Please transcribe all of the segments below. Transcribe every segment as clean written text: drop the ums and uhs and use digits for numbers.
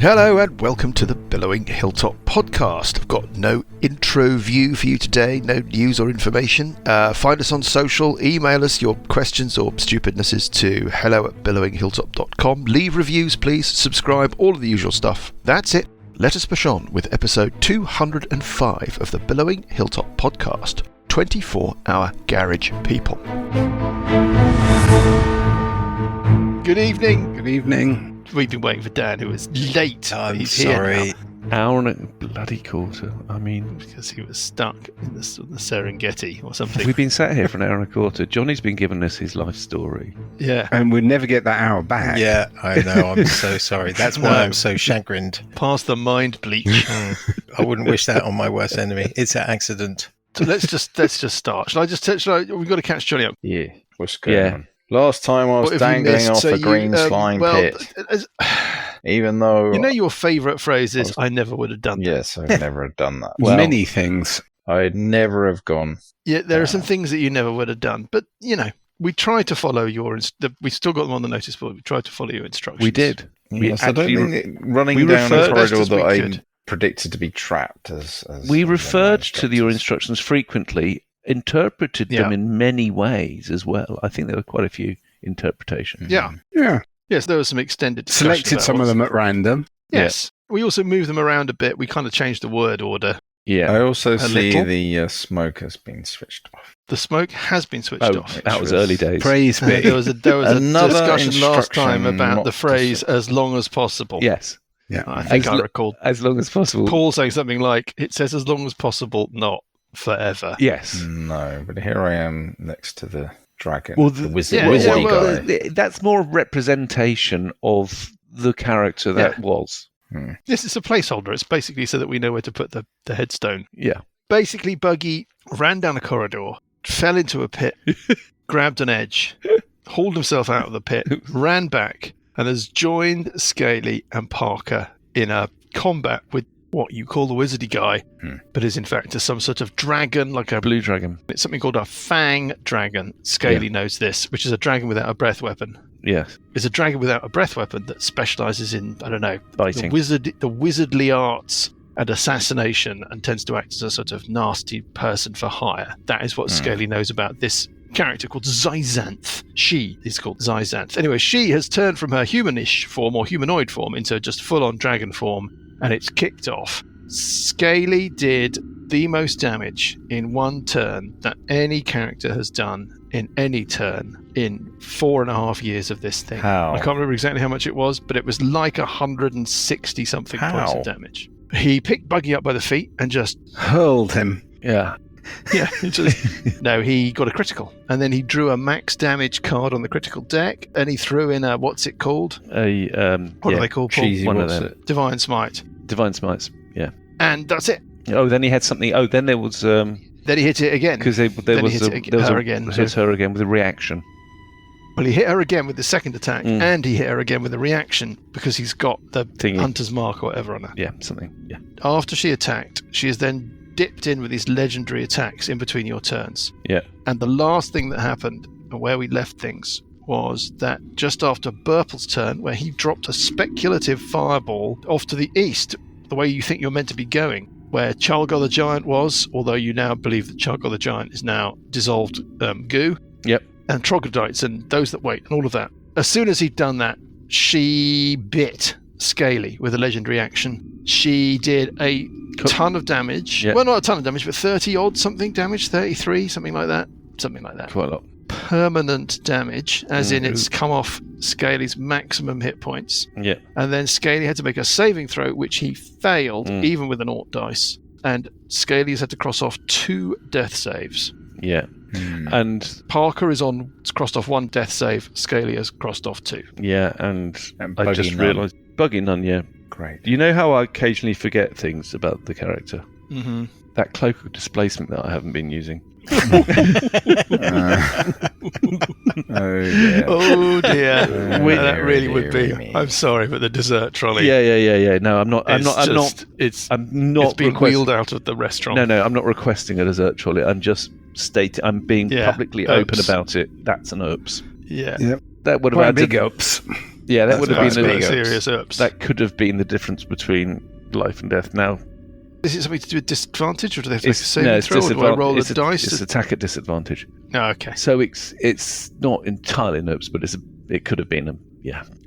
Hello and welcome to the Billowing Hilltop podcast. I've got no intro view for you today, no news or information. Find us on social, email us your questions or stupidnesses to hello@billowinghilltop.com. Leave reviews please, subscribe, all of the usual stuff. That's it. Let us push on with episode 205 of the Billowing Hilltop podcast, 24-hour garage people. Good evening. Good evening. We've been waiting for Dan, who was late. I'm He's sorry. Here now. Hour and a bloody quarter. I mean, because he was stuck in the Serengeti or something. we've been sat here for an hour and a quarter. Johnny's been giving us his life story. Yeah. And we'd never get that hour back. Yeah, I know. I'm so sorry. That's why I'm so chagrined. Past the mind bleach. I wouldn't wish that on my worst enemy. It's an accident. So let's just start. We've got to catch Johnny up. Yeah, what's going on? Last time I was What have you dangling missed? off So a green slime pit, even though... You know your favourite phrase is, I never would have done that. Yes, I've never done that. Many things. I'd never have gone. Yeah, there are some things that you never would have done. But, you know, we tried to follow your... we still got them on the notice board. We tried to follow your instructions. We did. Yes, I don't think running we down a referred best corridor as we that I could. predicted to be trapped as We one of referred my to your instructions frequently, interpreted them in many ways as well. I think there were quite a few interpretations. Yeah. Yeah. Yes, there was some extended discussion Selected about some of them at random. Yes. We also moved them around a bit. We kind of changed the word order. Yeah. I also see little. the smoke has been switched off. The smoke has been switched off. That was early days. Praise be. There was a Another discussion last time instruction about not the to phrase sit. "as long as possible." Yes. Yeah. I think I recall As long as possible. Paul saying something like, "It says as long as possible, not forever." Yes. No, but here I am next to the dragon, Well, the wizard, yeah, wizardy well, guy. That's more representation of the character that was. This is a placeholder. It's basically so that we know where to put the headstone. Yeah. Basically, Buggy ran down a corridor, fell into a pit, grabbed an edge, hauled himself out of the pit, ran back, and has joined Scaly and Parker in a combat with what you call the wizardy guy, but is in fact some sort of dragon, like a Blue dragon. It's something called a fang dragon. Scaly knows this, which is a dragon without a breath weapon. Yes. It's a dragon without a breath weapon that specialises in, I don't know, Biting. the wizardly arts and assassination, and tends to act as a sort of nasty person for hire. That is what Scaly knows about this character called Xyzanth. She is called Xyzanth. Anyway, she has turned from her humanish form or humanoid form into just full-on dragon form, and it's kicked off. Scaly did the most damage in one turn that any character has done in any turn in 4.5 years of this thing. How? I can't remember exactly how much it was, but it was like 160 something points of damage. He picked Buggy up by the feet and just Hurled him. Yeah. yeah. No, he got a critical, and then he drew a max damage card on the critical deck, and he threw in a what's it called? What are they called? Paul? Cheesy, One of what's them. it? Divine Smite, Divine Smites. Yeah. and that's it. Oh, then he had something. Oh, then there was Then he hit it again because there Then was he hit there was her again. hit her again with a reaction. Well, he hit her again with the second attack, and he hit her again with a reaction because he's got the Thingy. Hunter's Mark or whatever on her. Yeah, something. Yeah. After she attacked, she is then dipped in with these legendary attacks in between your turns. Yeah. And the last thing that happened, and where we left things, was that just after Burple's turn, where he dropped a speculative fireball off to the east, the way you think you're meant to be going, where Charlgar the Giant was, although you now believe that Charlgar the Giant is now dissolved goo. Yep. And troglodytes and those that wait and all of that. As soon as he'd done that, she bit Scaly with a legendary action. She did a ton of damage. Yeah. Well, not a ton of damage, but 30 odd something damage, 33, something like that. Something like that. Quite a lot. Permanent damage, as in it's come off Scaly's maximum hit points. Yeah. And then Scaly had to make a saving throw, which he failed, even with an Ort dice. And Scaly's had to cross off 2 death saves. Yeah. And Parker is crossed off 1 death save. Scaly has crossed off 2. yeah, and I Buggy just none. realised Buggy none. Yeah. Great. You know how I occasionally forget things about the character? Mm-hmm. That cloak of displacement that I haven't been using. Oh dear. Oh dear. That dear, really would be. dear me. I'm sorry, but the dessert trolley. Yeah. No, I'm not. I'm not. It's It's being wheeled out of the restaurant. No, I'm not requesting a dessert trolley. I'm just stating. I'm being publicly open oops. about it. That's an oops. Yeah. Yep. That would have Quite a had big to, ups. Yeah, that would have been big the serious ups. that could have been the difference between life and death. Now, Is it something to do with disadvantage, or do they have to make a it's saving throw, or do I roll a dice? It's attack at disadvantage. No, okay. So it's not entirely noops, but it could have been a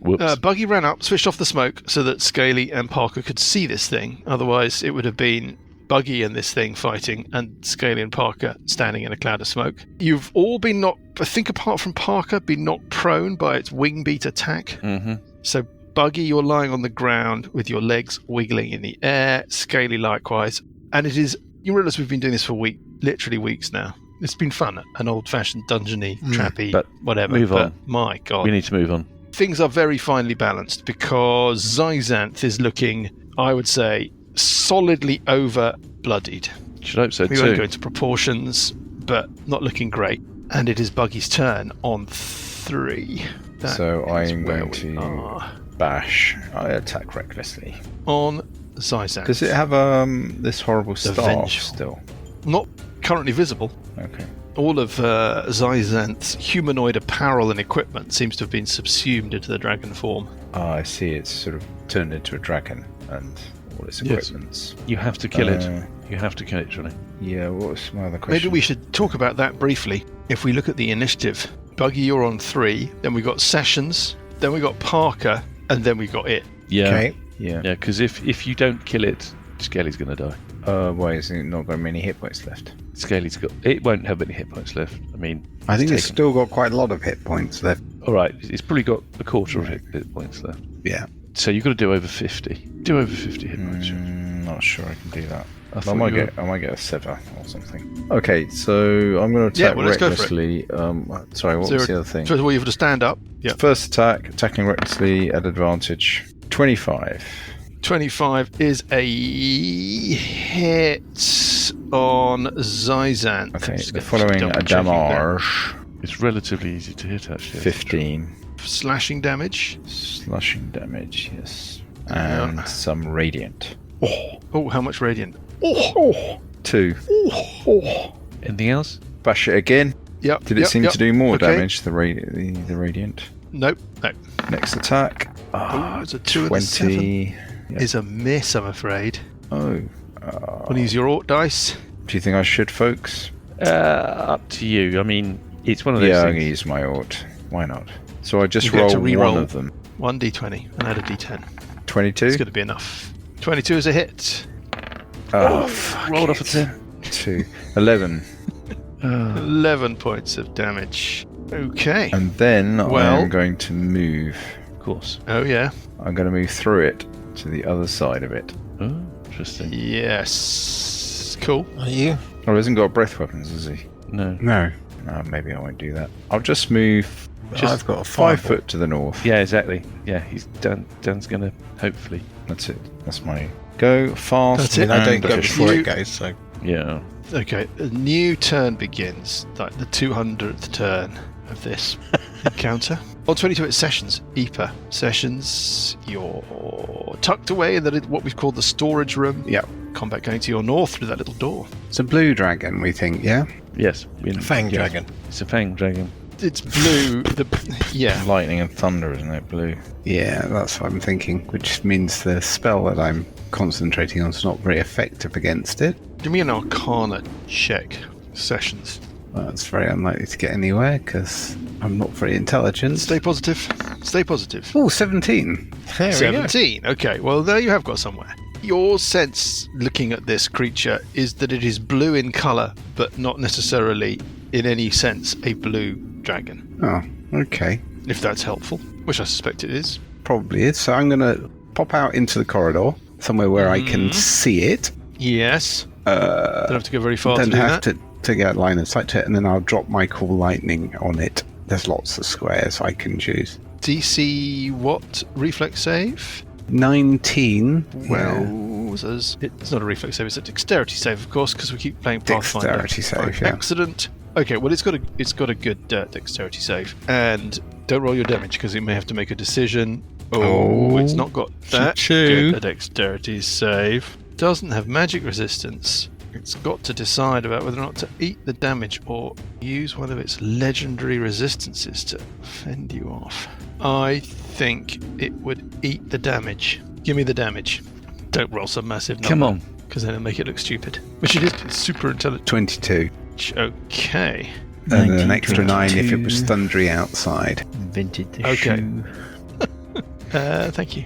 whoops. Buggy ran up, switched off the smoke so that Scaly and Parker could see this thing. Otherwise, it would have been Buggy and this thing fighting, and Scaly and Parker standing in a cloud of smoke. You've all been knocked, I think apart from Parker, been knocked prone by its wing beat attack. Mm-hmm. So Buggy, you're lying on the ground with your legs wiggling in the air. Scaly likewise. And it is, you realise we've been doing this for literally weeks now. It's been fun, an old-fashioned dungeony, trappy, but whatever. move on. My God. We need to move on. Things are very finely balanced because Xyzanth is looking, I would say, solidly over-bloodied. Should hope so We won't too. go into proportions, but not looking great. And it is Buggy's turn on 3. So is I'm where going we to are. bash. I attack recklessly. On Xyzanth. Does it have this horrible staff vengeful. still? Not currently visible. Okay. All of Xyzanth's humanoid apparel and equipment seems to have been subsumed into the dragon form. I see. It's sort of turned into a dragon and all its Yes. equipments. You have to kill it. Uh, You have to kill it, Johnny. Yeah. What was my other question? Maybe we should talk about that briefly. If we look at the initiative, Buggy, you're on 3, then we got Sessions, then we got Parker, and then we got it. Yeah. Okay. Yeah. Yeah, because if you don't kill it, Scaly's going to die. Why is it not got many hit points left? It won't have any hit points left. I mean, I think it's taken- still got quite a lot of hit points left. all right. It's probably got a quarter of hit points left. Yeah. So you've got to do over 50. Do over 50 hit points. Not sure I can do that. I I thought might you were- get a sever or something. Okay, so I'm going to Yeah, attack well, let's go for it. recklessly. Sorry, what was the other thing? First of all, you have to stand up. Yeah. First attack, attacking recklessly at advantage. 25. 25 is a hit on Xyzanth. Okay, Just the get- following double a checking that. damage. It's relatively easy to hit, actually. 15. Slashing damage. Slashing damage, yes. And Yeah. some radiant. Oh, how much radiant? 2. Anything else? Bash it again. Yep. Did it yep, seem yep. to do more Okay. damage, the radiant? Nope. No. Next attack. Oh, it's a 2 and a 7. 20. Yeah. Is a miss, I'm afraid. Oh. Want to use your Ort dice? Do you think I should, folks? Up to you. I mean, it's one of those Yeah, I'm going to things. use my Ort. Why not? So I just You get roll to one re-roll. of them. 1d20 and add a d10. 22? It's going to be enough. 22 is a hit. Oh, Rolled off a 10. 2. 11. 11 points of damage. Okay. And then Well- I'm going to move. Of course. Oh, yeah. I'm going to move through it to the other side of it. Oh, interesting. Yes. Cool. Are you? Oh, he hasn't got breath weapons, has he? No. No. Maybe I won't do that. I'll just move I've got a 5 fireball. foot to the north. Yeah, exactly. Yeah, Dan's going to hopefully. That's it. That's my go. Fast. That's I mean, I don't and go efficient. before You- it goes, so Yeah. Okay. A new turn begins. Like the 200th turn of this encounter. On 22, it's Sessions. Epa. Sessions, you're tucked away in what we've called the storage room. Yep. Combat going to your north through that little door. It's a blue dragon, we think, yeah? Yes. Fang yeah. Dragon. It's a fang dragon. It's blue. Yeah. Lightning and thunder, isn't it? Blue. Yeah, that's what I'm thinking, which means the spell that I'm concentrating on is not very effective against it. Give me an Arcana check, Sessions. Well, it's very unlikely to get anywhere because I'm not very intelligent. Stay positive. Stay positive. Oh, 17. There we go. 17. Okay, well, there you have got somewhere. Your sense, looking at this creature, is that it is blue in colour, but not necessarily, in any sense, a blue dragon. Oh, okay. If that's helpful, which I suspect it is. Probably is. So I'm going to pop out into the corridor, somewhere where I can see it. Yes. Don't have to go very far to Don't do have that. to get line of sight to it, and then I'll drop my cool lightning on it. There's lots of squares I can choose. DC what? Reflex save? 19. Well, it's not a reflex save, it's a dexterity save, of course, because we keep playing Pathfinder. Dexterity save, By yeah. accident. Okay, well, it's got a good dexterity save. And don't roll your damage, because it may have to make a decision. Oh, it's not got that Choo-choo. good a dexterity save. Doesn't have magic resistance. It's got to decide about whether or not to eat the damage or use one of its legendary resistances to fend you off. I think it would eat the damage. Give me the damage. Don't roll some massive number. Come on. Because then it'll make it look stupid. Which it is. It's super intelligent. 22. Okay. And an extra 9 if it 1922. was thundery outside. Invented the Okay. shoe. Thank you,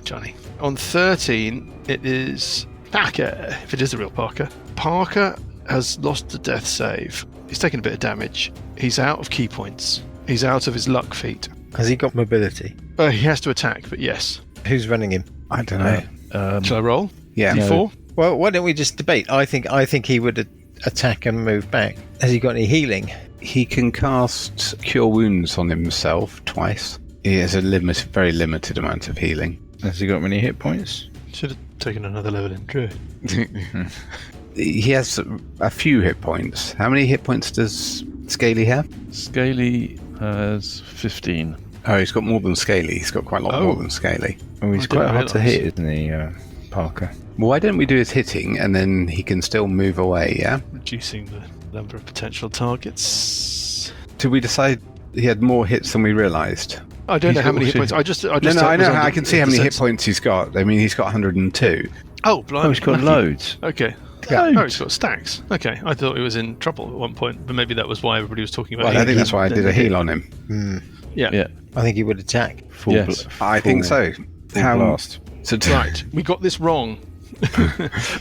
Johnny. On 13, it is Parker, if it is the real Parker. Parker has lost a death save. He's taken a bit of damage. He's out of key points. He's out of his luck feat. Has he got mobility? He has to attack, but yes. Who's running him? I don't know. Shall I roll? Yeah. D4? Well, why don't we just debate? I think he would attack and move back. Has he got any healing? He can cast Cure Wounds on himself twice. He has a very limited amount of healing. Has he got many hit points? Should have taken another level in Druid. He has a few hit points. How many hit points does Scaly have? Scaly has 15. Oh, he's got more than Scaly. He's got quite a lot more than Scaly. Oh, he's I quite didn't hard to realise. hit, isn't he, Parker? Well, why don't we do his hitting and then he can still move away, yeah? Reducing the number of potential targets. Did we decide he had more hits than we realised? I don't He's know how got many hit also- points. I just No, I was know. on I the- can see how many the hit sense- points he's got. I mean, he's got 102. Oh, blimey. Oh, he's got lucky. loads. Okay. Yeah. Oh, he's got stacks. Okay, I thought he was in trouble at one point, but maybe that was why everybody was talking about. Well, I think healing. that's why I did a heal on him. Yeah. Yeah. I think he would attack. Full Yes. I think so. Full blast. So Right, we got this wrong.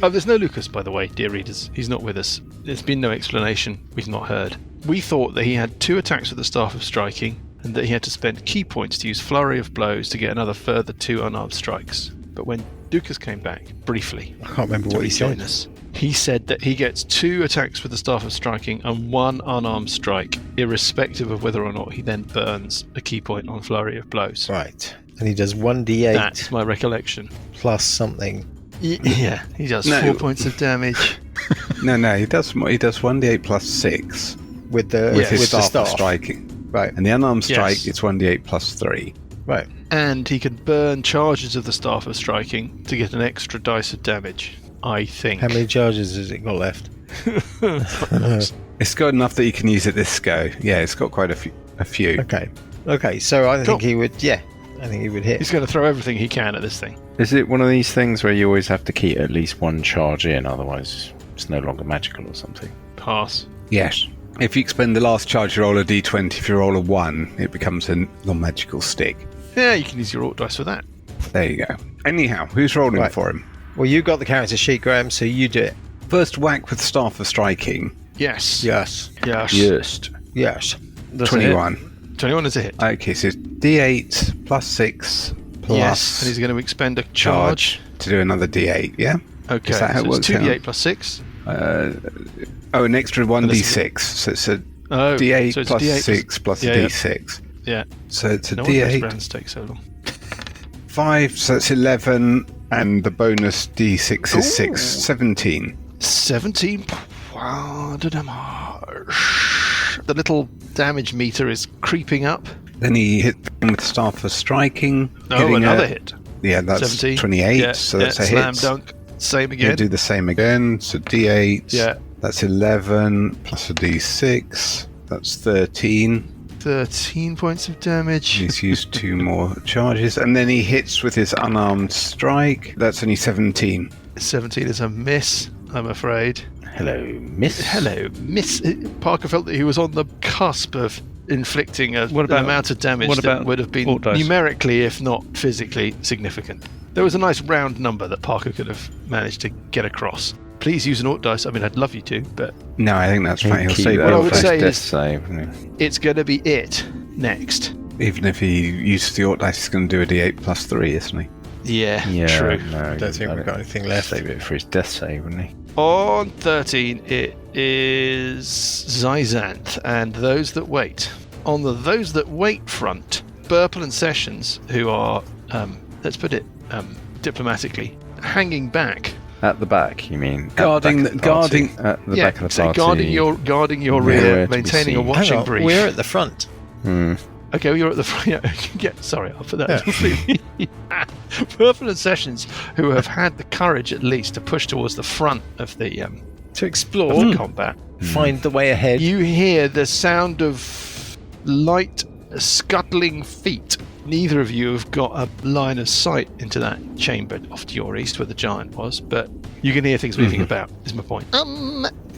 Oh, there's no Lucas, by the way, dear readers. He's not with us. There's been no explanation. We've not heard. We thought that he had 2 attacks with the Staff of Striking, and that he had to spend key points to use Flurry of Blows to get another further 2 unarmed strikes. But when Lucas came back, briefly, I can't remember to what he rejoin said. us, he said that he gets 2 attacks with the Staff of Striking and 1 unarmed strike, irrespective of whether or not he then burns a key point on Flurry of Blows. Right. And he does 1d8 That's my recollection. plus something. Yeah, he does No. 4 points of damage. no, he does more. He does 1d8 plus 6 With the with his with the staff of staff. striking. Right. And the unarmed Yes. strike, it's 1d8 plus 3. Right. And he can burn charges of the Staff of Striking to get an extra dice of damage, I think. How many charges has it got left? It's got enough that you can use it this go. Yeah, it's got quite a few. Okay. Okay. So I Cool. think he would. Yeah. I think he would hit. He's going to throw everything he can at this thing. Is it one of these things where you always have to keep at least one charge in, otherwise it's no longer magical or something? Pass. Yes. If you expend the last charge, you roll a d20. If you roll a 1, it becomes a non-magical stick. Yeah, you can use your Orc dice for that. There you go. Anyhow, who's rolling Right. for him? Well, you got the character sheet, Graham, so you do it. First whack with Staff of Striking, Yes. Yes. Yes. Just. Yes. Does it hit? 21. 21 is a hit. Okay, so it's d8 plus 6 plus Yes. And he's going to expend a charge. to do another d8, yeah? Okay. Is that how it so works it's 2d8 out? plus 6. Oh, an extra 1d6. So it's a Oh, d8 so it's plus D8 6 plus yeah, a yeah. d6. Yeah. So it's a No wonder those d8, rounds take so long. 5, so it's 11, and the bonus d6 is 6, Ooh. 17. 17 points of damage. The little damage meter is creeping up. Then he hit them with Staff of Striking. Oh, hitting another a- hit. Yeah, that's 17. 28, Yeah, so that's a slam hit. dunk. Same He'll again. do the same again, so d8. Yeah. That's 11 plus a d6. That's 13. 13 points of damage. He's used 2 more charges. And then he hits with his unarmed strike. That's only 17. 17 is a miss, I'm afraid. Hello, miss. Hello, miss. Parker felt that he was on the cusp of inflicting an amount of damage what that about would have been Orc dice? numerically, if not physically, significant. There was a nice round number that Parker could have managed to get across. Please use an Orc dice. I mean, I'd love you to, but No, I think that's fine. He'll Keep save that What I it would for say his death is- save. wouldn't he? it's going to be it next. Even if he uses the Orc dice, he's going to do a d8 plus 3, isn't he? Yeah, Yeah, true. No, Don't think we've got anything left. Save it for his death save, wouldn't he? On 13, it is Xyzanth and Those That Wait. On the Those That Wait front, Burple and Sessions, who are, let's put it diplomatically, hanging back. At the back, you mean? At the Guarding back the- of party. guarding- At the Yeah, back of the so party. guarding your Nowhere rear, to be maintaining a seen. watching Hang on, brief. we're at the front. Hmm. Okay, well, you're at the front. Yeah, sorry, I'll put that Yeah. completely. Burple and Sessions, who have had the courage at least to push towards the front of the To explore, of the combat. find the way ahead. You hear the sound of light scuttling feet. Neither of you have got a line of sight into that chamber off to your east where the giant was, but you can hear things moving about, is my point.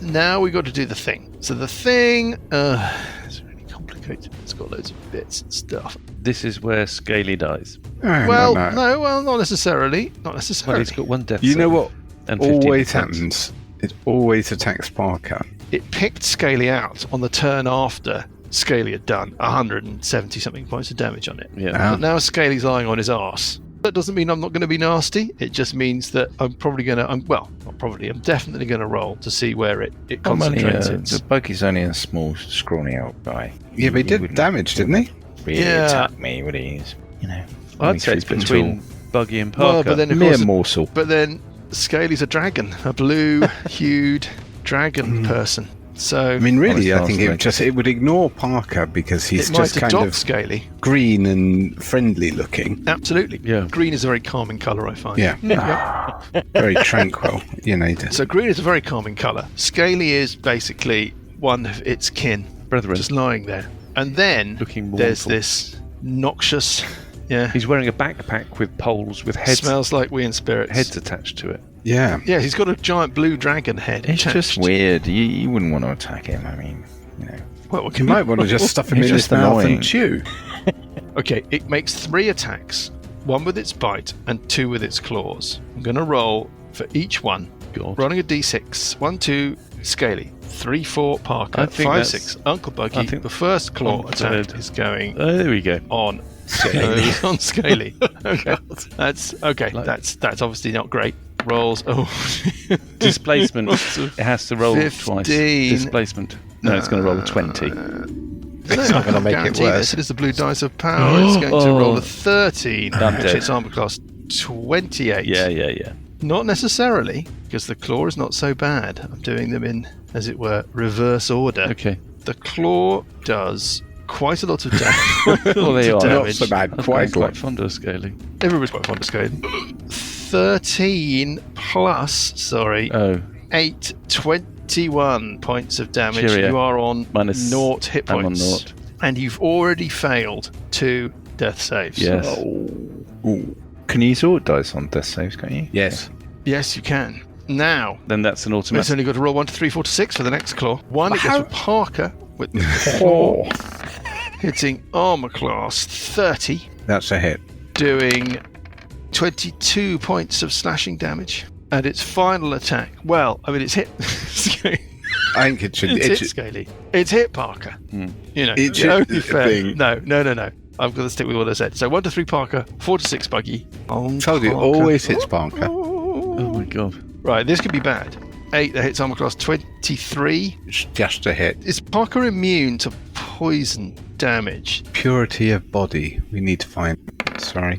Now we've got to do the thing. So the thing, it's really complicated. It's got loads of bits and stuff. This is where Scaly dies. Well, no. not necessarily. Not necessarily. Well, he's got one death You know save what and 15 always defense. happens? It always attacks Parker. It picked Scaly out on the turn after Scaly had done 170 something points of damage on it. Yeah. But now Scaly's lying on his arse. That doesn't mean I'm not going to be nasty. It just means that I'm probably going to, I'm definitely going to roll to see where it concentrates its. The buggy's only a small, scrawny old guy. Yeah, but he did damage, didn't he? Really Yeah. attack me, would he? You know, I'd say it's between Buggy and Parker. Well, but then of mere course, morsel. but then Scaly's a dragon, a blue-hued dragon person. So I mean, really, Honest I think answer. it would ignore Parker because he's it might just kind adopt of Scaly. green and friendly looking. Absolutely. Yeah. Green is a very calming colour, I find. Yeah, very tranquil. You know, So green is a very calming colour. Scaly is basically one of its kin, Brethren. just lying there. And then Looking there's mournful. this noxious, yeah, He's wearing a backpack with poles with heads smells like we in spirits. heads attached to it. yeah. Yeah, he's got a giant blue dragon head. It's attached. just weird. You wouldn't want to attack him. I mean, you know. Well, You might want to just stuff him He's in his just mouth annoying. and chew. Okay, it makes 3 attacks, 1 with its bite and 2 with its claws. I'm going to roll for each one. God. Rolling a d6. 1, 2, Scaly. 3, 4, Parker. I think 5, that's- 6, Uncle Buggy. I think the first claw on attack third. is going Oh, there we go. on Scaly. on Scaly. Okay, that's okay. Like- That's obviously not great. Rolls. Oh, Displacement. It has to roll 15. twice. Displacement. No, it's going to roll a 20. It's not going to make it worse. It is the blue dice of power. It's going to roll a 13. I'm Which dead. its armor class 28. Yeah. Not necessarily, because the claw is not so bad. I'm doing them in, as it were, reverse order. Okay. The claw does quite a lot of damage. Well, there you are. Not so bad. I'm Quite a lot. quite fond of Scaly. Everybody's quite fond of scaling. 13 plus, 8, 21 points of damage. Cheerio. You are on Minus- 0 hit I'm on points. 0. And you've already failed 2 death saves. Yes. Ooh. Can you use auto dice on death saves, can't you? Yes. Yes, you can. Now, Then that's an it's automatic. only got to roll 1, 2, 3, 4 to 6 for the next claw. 1, it goes How- for Parker with the claw, hitting armor class 30, That's a hit. doing 22 points of slashing damage. And its final attack, well, I mean, it's hit. I think it should. It's It hit should Scaly. It's hit Parker. You know, It the should only fair. be. No. I've got to stick with what I said. So 1 to 3 Parker, 4 to 6 Buggy. On told you, Parker. always hits Parker. Oh my god. Right, this could be bad. 8 that hits armor class 23. It's just a hit. Is Parker immune to poison damage? Purity of body. We need to find. Sorry.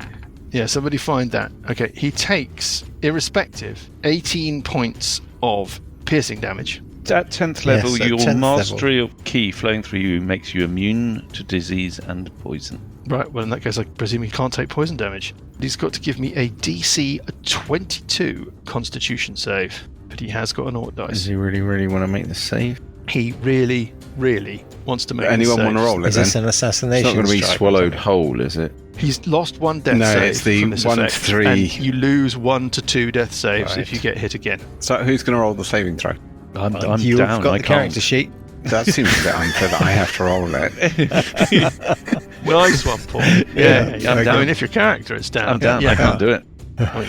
Yeah, somebody find that. Okay, he takes, irrespective, 18 points of piercing damage. At 10th level, Yes, at your 10th mastery of ki flowing through you makes you immune to disease and poison. Right, well, in that case, I presume he can't take poison damage. He's got to give me a DC 22 Constitution save, but he has got an Ort Does dice. he really want to make the save? He really, really wants to make Anyone this want to save. roll it Is then? this an It's assassination? not going to be strike or swallowed something? whole, is it? He's lost 1 death No, save it's the from this 1 to effect, 3. and you lose 1 to 2 death saves Right. if you get hit again. So who's going to roll the saving throw? I'm You've down. got I the can't. character sheet. That seems a bit unfair that I have to roll it. Nice one, Paul. I'm I down. mean, if your character is down, I'm down. Yeah, I can't do it.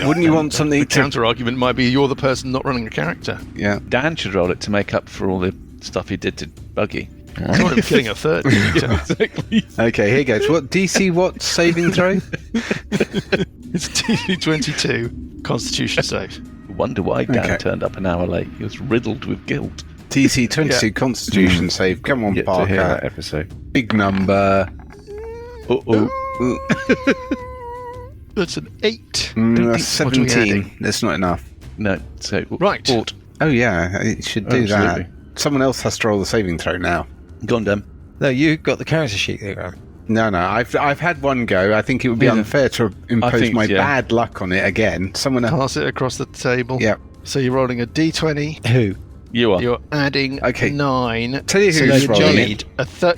Wouldn't you want something The to? counter argument might be you're the person not running a character. Yeah. Dan should roll it to make up for all the stuff he did to Buggy. It's not him killing a third. Exactly. Okay, here goes. What DC? What saving throw? It's DC 22 Constitution save. Wonder why Dan Okay. turned up an hour late. He was riddled with guilt. DC 22 Constitution save. Come on, Yet to hear that Parker. episode. Big number. That's an 8. That's What are we 17. adding? That's not enough. No, so Right. Ort. Oh yeah, it should do Absolutely. that. Someone else has to roll the saving throw now. Go on, Dan. No, you got the character sheet there, Graham. No, I've had one go. I think it would be Yeah. unfair to impose think, my yeah. bad luck on it again. Someone else. Pass it across the table. Yeah. So you're rolling a D20. Who? You are. You're adding Okay. 9. Tell you So who's you rolling. need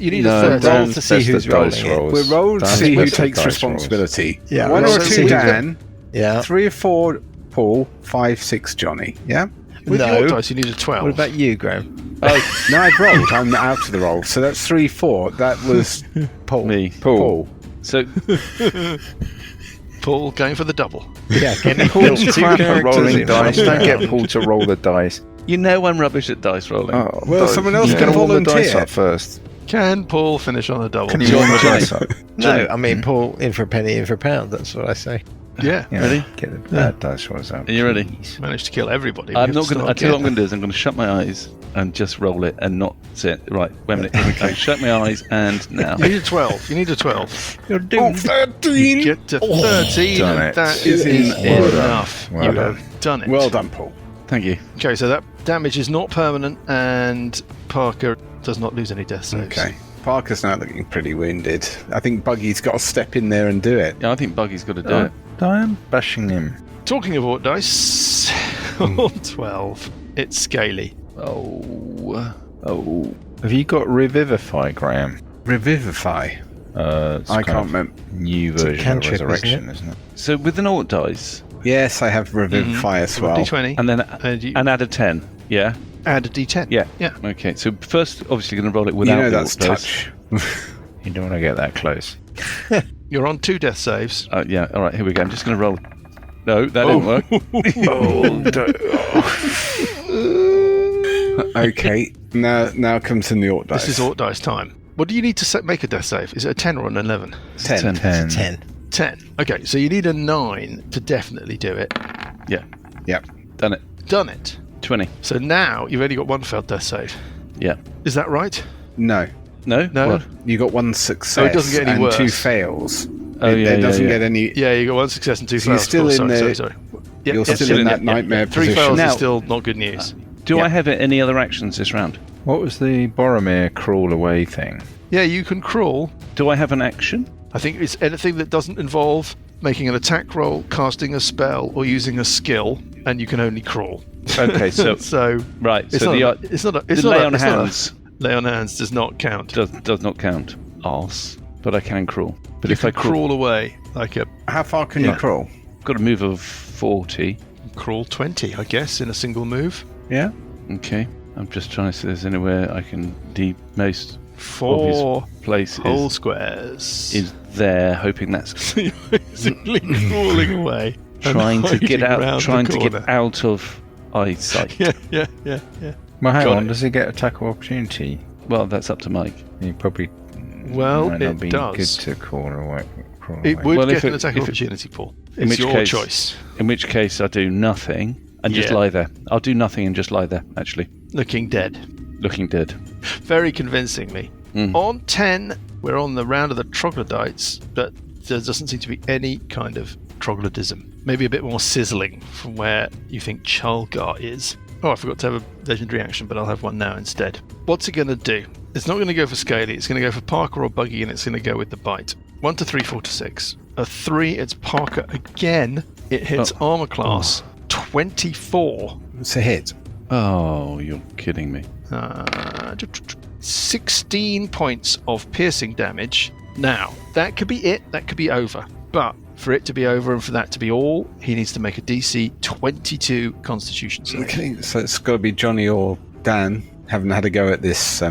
you need No, a 13. roll Dan to see does the who's dice rolling it. rolls. We're rolled to Dan see who does the takes dice responsibility. Yeah, 1 roll or to 2 see who- Dan, Yeah. 3 or 4 Paul, 5, 6 Johnny. Yeah? With No. your dice, you need a 12. What about you, Graham? Oh, No, I've rolled. I'm out of the roll. So that's 3, 4. That was Paul. me. Paul. So Paul going for the double. Yeah, can you Paul's two crap at characters rolling in dice. one Don't round? get Paul to roll the dice. you know I'm rubbish at dice rolling. Oh, Well, someone else He's can going to warm the dice volunteer. up first. Can Paul finish on a double? Can you warm the dice up? No, I mean, Paul, in for a penny, in for a pound. That's what I say. Yeah. Yeah, Ready? Get the bad dice rolls out. Are you ready? please. Managed to kill everybody. I'm We not have to going to. I start tell you what I'm again. going to do is I'm going to shut my eyes and just roll it and not sit. Right, wait a minute. Here we go. Shut my eyes and now. You need a 12. You need a 12. You're doomed. 13. Get to 13, done and it. that is Well done. enough. Well you done. have done it. Well done, Paul. Thank you. Okay, so that damage is not permanent, and Parker does not lose any death saves. Okay. Parker's now looking pretty wounded. I think Buggy's got to step in there and do it. Yeah, I think Buggy's got to do it. I am bashing him. Talking of Ort dice, on 12, it's scaly. Oh. Have you got Revivify, Graham? Revivify. It's I kind can't of remember. new version of cantrip, isn't Resurrection, isn't it? So with an Alt dice, Yes, I have Revivify as well. D20, and then and you and add a 10. Yeah. add a D10. Yeah. Yeah. Okay. So first, obviously, going to roll it You without know the that's Alt dice. touch. You don't want to get that close. You're on 2 death saves. Yeah. All right. Here we go. I'm just going to roll. No, that didn't work. Okay, now comes in the Ort dice. This is Ort dice time. What do you need to make a death save? Is it a 10 or an 11? 10. 10. 10. 10. Okay, so you need a 9 to definitely do it. Yeah. Yep. Done it. Done it. 20. So now you've only got 1 failed death save. Yeah. Is that right? No, No. No? What? you got 1 success So it doesn't get any and worse. 2 fails. Oh, yeah, It doesn't yeah. get any. Yeah, you got 1 success and 2 So you're fails. still Cool, in sorry. You're Yeah, still yeah, in that yeah, nightmare 3 position. fails Now- is still not good news. Do Yeah. I have any other actions this round? What was the Boromir crawl away thing? Yeah, you can crawl. Do I have an action? I think it's anything that doesn't involve making an attack roll, casting a spell, or using a skill, and you can only crawl. Okay, so So right. it's So not. the It's not. the It's not. lay on It's not. hands Lay on hands does not count. does not count. Arse. But I can crawl. But You if I can crawl away like a How far can you Yeah. crawl? got a move of 40. crawl 20, I guess, in a single move. Yeah. Okay. I'm just trying to see if there's anywhere I can. The most 4 place whole squares. is there, hoping that's So you're basically crawling away. and trying to get hiding out. round Trying the to get corner. out of eyesight. Yeah. Well, hang Got on. it. Does he get attack of opportunity? Well, that's up to Mike. He probably Well, might not it be does. good to crawl away. It would Well, get if an it- attack if of it- opportunity, Paul. in It's which your case- choice. In which case, I do nothing and just Yeah. lie there. I'll do nothing and just lie there. Actually, Looking dead. looking dead. Very convincingly. Mm. On 10, we're on the round of the troglodytes, but there doesn't seem to be any kind of troglodytism. Maybe a bit more sizzling from where you think Chalgar is. Oh, I forgot to have a legendary action, but I'll have one now instead. What's it going to do? It's not going to go for Scaly, it's going to go for Parker or Buggy, and it's going to go with the bite. 1 to 3, 4 to 6. A 3, it's Parker again. It hits armor class 24. It's a hit. Oh, you're kidding me. 16 points of piercing damage. Now, that could be it, that could be over. But for it to be over and for that to be all, he needs to make a DC 22 Constitution save. Okay, so it's got to be Johnny or Dan. Haven't had a go at this.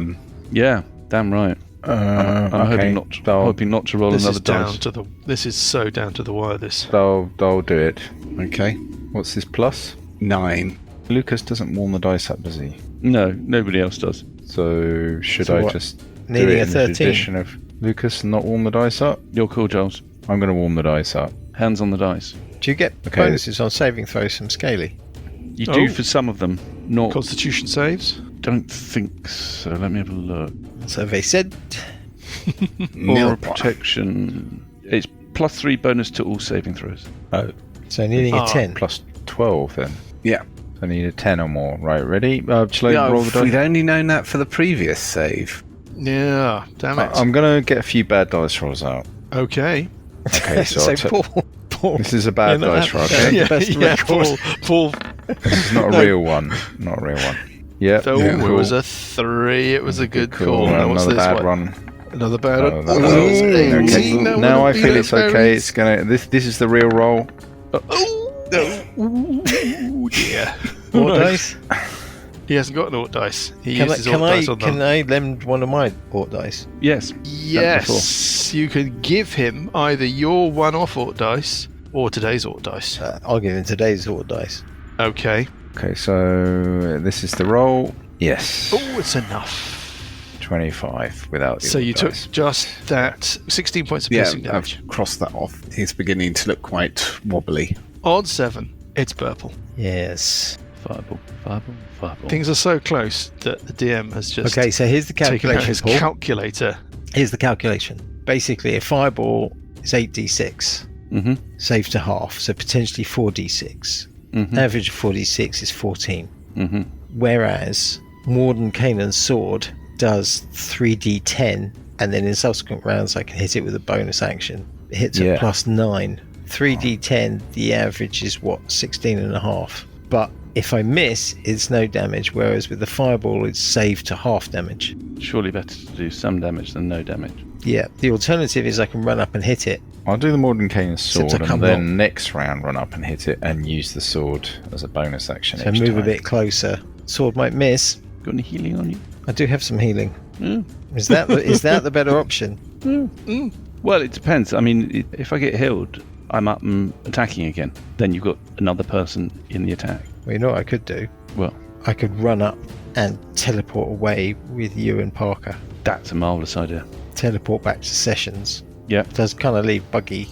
Yeah, damn right. I'm okay. hoping not to roll This another is down dice. to the. This is so down to the wire. This. I'll do it. Okay, What's this plus? 9. Lucas doesn't warm the dice up, does he? No, nobody else does. So should So I what? just do Needing it a in the 13. tradition of Lucas and not warm the dice up? You're cool, Giles. I'm going to warm the dice up. Hands on the dice. Do you get Okay. bonuses on saving throws from Scaly? You Oh. do for some of them. Not. Constitution saves. Don't think so. Let me have a look. So they said. Aura Nil. protection. It's +3 bonus to all saving throws. Oh. So needing a 10. Plus 12 then. Yeah. So I need a 10 or more. Right, ready? Shall I Yeah, roll the if dice? we'd only known that for the previous save. Yeah. Damn it. I'm going to get a few bad dice rolls out. Okay. Okay, so So I'll ta- Paul. this is a bad You're not dice roll, having- okay? Yeah. best yeah. record. Paul. This is not a real one. Not a real one. Yeah. Oh, Yeah. it was a 3. It was a good call. Now what's Another this bad one? run. Another bad one. that Oh, was it was 18. okay. That Now I would've feel been it's a okay. very- It's gonna. This is the real roll. Oh dear. What dice? He hasn't got an Ort dice. He Can used his I Ort dice on them. can I lend one of my Ort dice? Yes. Yes, you can give him either your one-off Ort dice or today's Ort dice. I'll give him today's Ort dice. Okay. Okay, so this is the roll. Yes. Oh, it's enough. 25 without the So you took dice. just that 16 points of Yeah, piercing damage. I've crossed that off. He's beginning to look quite wobbly. Odd 7. It's purple. Yes. Fireball. Things are so close that the DM has just Okay, so here's the taken out calculation, his Paul. calculator. Here's the calculation. Basically, a fireball is 8d6, Mm-hmm. saved to half, so potentially 4d6. Mm-hmm. Average of 4d6 is 14. Mm-hmm. Whereas Morden Kanan's sword does 3d10, and then in subsequent rounds I can hit it with a bonus action. It hits Yeah. at plus 9. 3d10, the average is 16 and a half. But if I miss, it's no damage, whereas with the fireball, it's saved to half damage. Surely better to do some damage than no damage. Yeah, the alternative is I can run up and hit it. I'll do the Morden Kane's Except sword I and can't then roll. next round run up and hit it and use the sword as a bonus action. So each move a time. bit closer. Sword might miss. Got any healing on you? I do have some healing. Mm. Is that the better option? Well, it depends. I mean, if I get healed, I'm up and attacking again. Then you've got another person in the attack. Well, you know what I could do? Well, I could run up and teleport away with you and Parker. that's a marvellous idea. Teleport back to Sessions. Yeah. Does kind of leave Buggy.